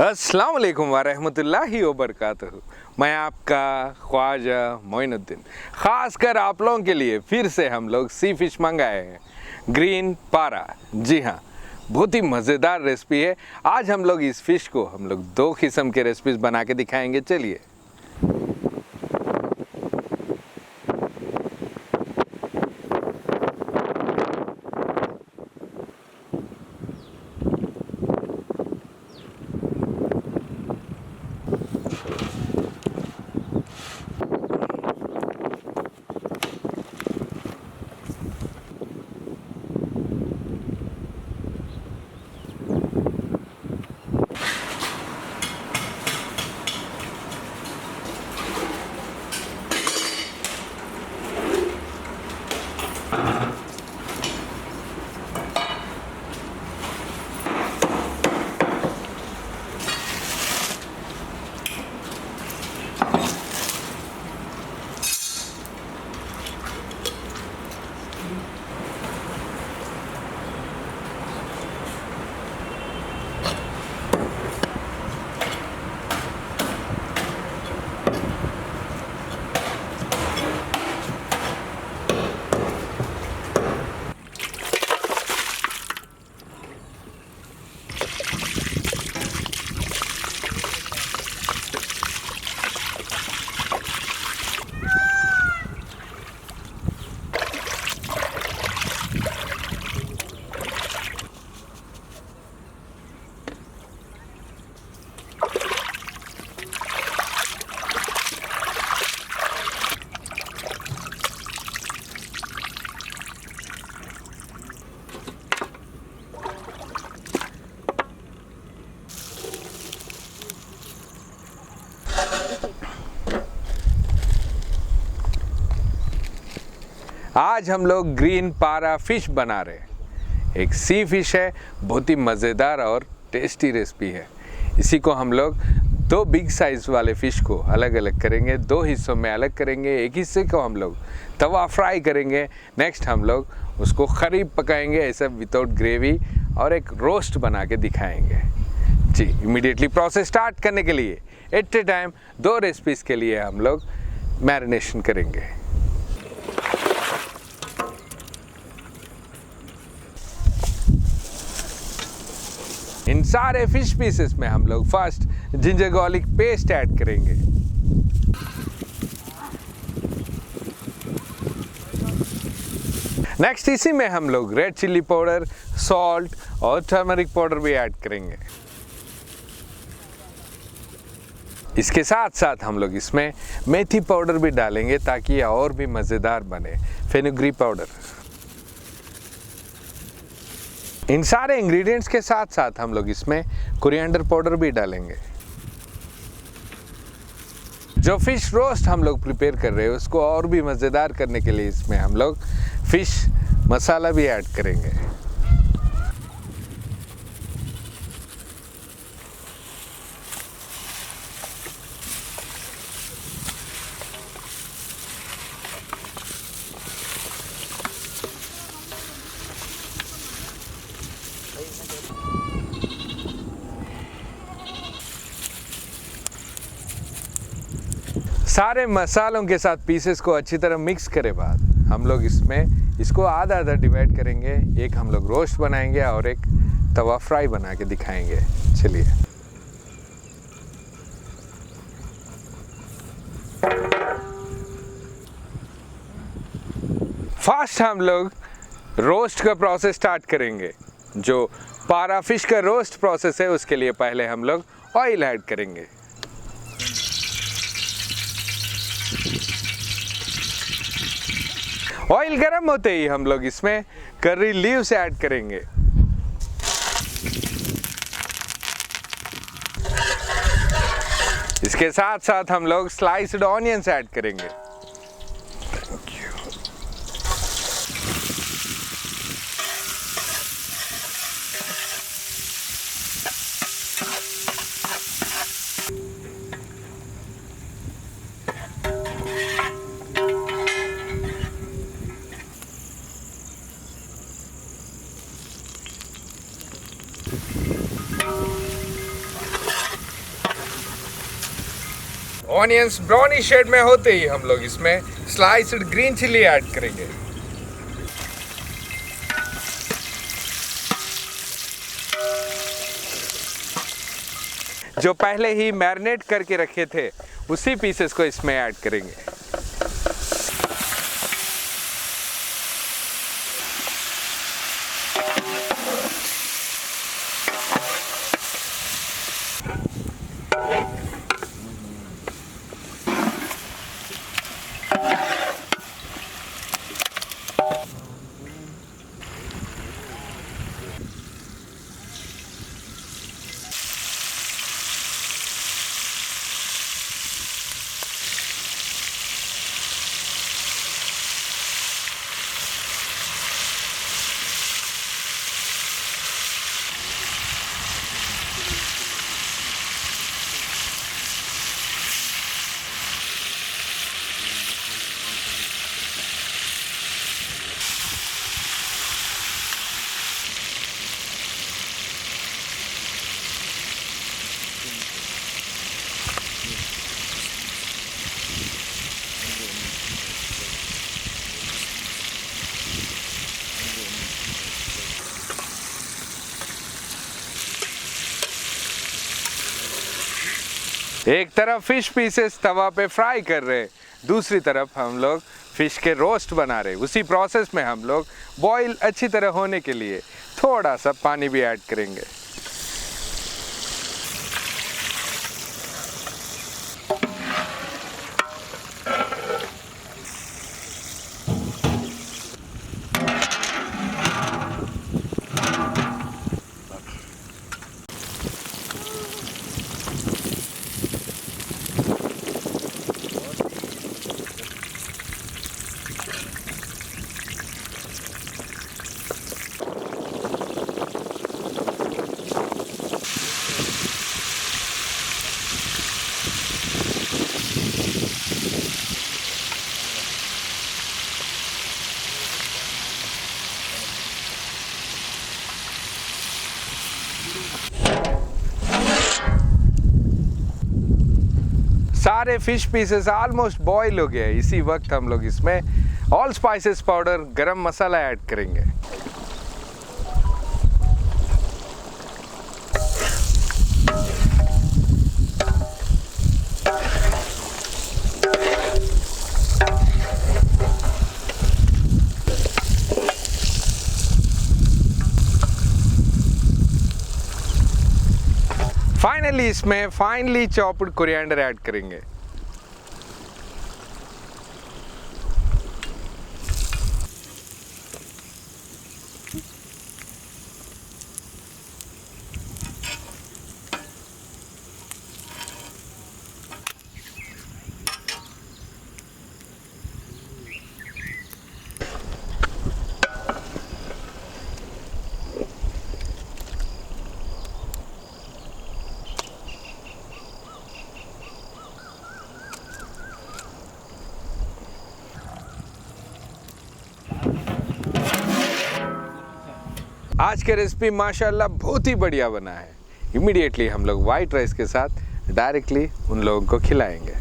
अस्सलाम वालेकुम वरहमतुल्लाहि वबरकातुहू। मैं आपका ख्वाजा मोइनुद्दीन। ख़ास कर आप लोगों के लिए फिर से हम लोग सी फिश मंगाए हैं, ग्रीन पारा। जी हाँ, बहुत ही मज़ेदार रेसिपी है। आज हम लोग इस फ़िश को दो किस्म के रेसिपीज़ बना के दिखाएंगे। चलिए। आज हम लोग ग्रीन पारा फिश बना रहे हैं। एक सी फिश है, बहुत ही मज़ेदार और टेस्टी रेसिपी है। इसी को हम लोग दो बिग साइज़ वाले फ़िश को अलग अलग करेंगे, दो हिस्सों में अलग करेंगे। एक हिस्से को हम लोग तवा फ्राई करेंगे, नेक्स्ट हम लोग उसको करीब पकाएंगे ऐसा विदाउट ग्रेवी, और एक रोस्ट बना के दिखाएंगे। जी, इमीडिएटली प्रोसेस स्टार्ट करने के लिए एट ए टाइम दो रेसिपीज़ के लिए हम लोग मैरिनेशन करेंगे। इन सारे फिश पीसेस में हम लोग first ginger garlic paste add करेंगे। नेक्स्ट इसी में हम लोग रेड चिल्ली पाउडर, सॉल्ट और टर्मरिक पाउडर भी ऐड करेंगे। इसके साथ साथ हम लोग इसमें मेथी पाउडर भी डालेंगे ताकि यह और भी मज़ेदार बने, फेनुग्रीक पाउडर। इन सारे इंग्रेडिएंट्स के साथ साथ हम लोग इसमें कोरिएंडर पाउडर भी डालेंगे। जो फिश रोस्ट हम लोग प्रिपेयर कर रहे हैं उसको और भी मज़ेदार करने के लिए इसमें हम लोग फिश मसाला भी ऐड करेंगे। सारे मसालों के साथ पीसेस को अच्छी तरह मिक्स करे बाद हम लोग इसमें इसको आधा आधा डिवाइड करेंगे। एक हम लोग रोस्ट बनाएंगे और एक तवा फ्राई बना के दिखाएंगे। चलिए। फर्स्ट हम लोग रोस्ट का प्रोसेस स्टार्ट करेंगे। जो पारा फिश का रोस्ट प्रोसेस है उसके लिए पहले हम लोग ऑयल ऐड करेंगे। ऑयल गर्म होते ही हम लोग इसमें करी लीव्स ऐड करेंगे। इसके साथ साथ हम लोग स्लाइस्ड ऑनियंस ऐड करेंगे। ऑनियंस ब्राउनी शेड में होते ही हम लोग इसमें स्लाइस्ड ग्रीन चिली ऐड करेंगे। जो पहले ही मैरिनेट करके रखे थे उसी पीसेस को इसमें ऐड करेंगे। एक तरफ फिश पीसेस तवा पे फ्राई कर रहे हैं, दूसरी तरफ हम लोग फिश के रोस्ट बना रहे हैं। उसी प्रोसेस में हम लोग बॉईल अच्छी तरह होने के लिए थोड़ा सा पानी भी ऐड करेंगे। सारे फिश पीसेस ऑलमोस्ट बॉईल हो गए। इसी वक्त हम लोग इसमें ऑल स्पाइसेस पाउडर, गरम मसाला ऐड करेंगे। फाइनली इसमें फाइनली चॉप्ड कोरिएंडर ऐड करेंगे। आज के रेसिपी माशाल्लाह बहुत ही बढ़िया बना है। इमीडिएटली हम लोग वाइट राइस के साथ डायरेक्टली उन लोगों को खिलाएंगे।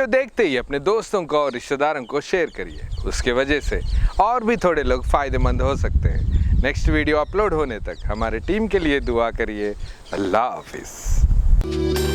वीडियो देखते ही अपने दोस्तों को और रिश्तेदारों को शेयर करिए, उसके वजह से और भी थोड़े लोग फ़ायदेमंद हो सकते हैं। नेक्स्ट वीडियो अपलोड होने तक हमारे टीम के लिए दुआ करिए। अल्लाह हाफिज़।